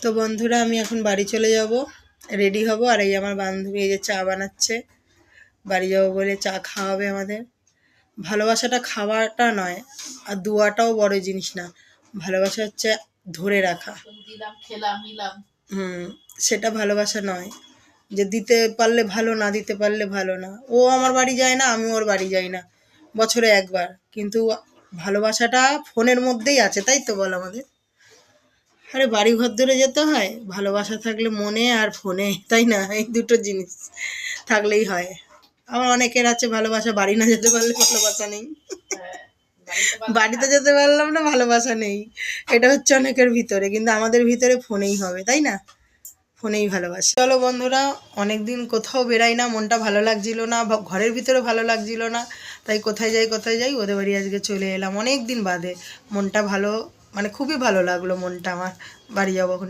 তো বন্ধুরা আমি এখন বাড়ি চলে যাব, রেডি হব। আর এই আমার বান্ধবী এই যে চা বানাচ্ছে, বাড়ি যাবো বলে চা খাওয়াবে আমাদের। ভালোবাসাটা খাওয়াটা নয়, আর দুয়াটাও বড় জিনিস না। ভালোবাসা হচ্ছে ধরে রাখা। সেটা ভালোবাসা নয় যে দিতে পারলে ভালো, না দিতে পারলে ভালো না। ও আমার বাড়ি যায় না, আমি ওর বাড়ি যাই না, বছরে একবার। কিন্তু ভালোবাসাটা ফোনের মধ্যেই আছে, তাই তো বল আমাদের। আরে বাড়ি ঘর ধরে যেতে হয়, ভালোবাসা থাকলে মনে আর ফোনে, তাই না? এই দুটো জিনিস থাকলেই হয়। আবার অনেকের আছে ভালোবাসা বাড়ি না যেতে পারলে ভালোবাসা নেই, বাড়িতে যেতে পারলাম না ভালোবাসা নেই। এটা হচ্ছে অনেকের ভিতরে, কিন্তু আমাদের ভিতরে ফোনেই হবে, তাই না? ফোনেই ভালোবাসা। চলো বন্ধুরা, অনেক দিন কোথাও বেরাই না, মনটা ভালো লাগছিল না, ঘরের ভিতরে ভালো লাগছিল না, তাই কোথায় যাই ওদের বাড়ি আজকে চলে এলাম অনেক দিন বাদে। মনটা ভালো, মানে খুবই ভালো লাগলো মনটা আমার। বাড়ি যাবো এখন।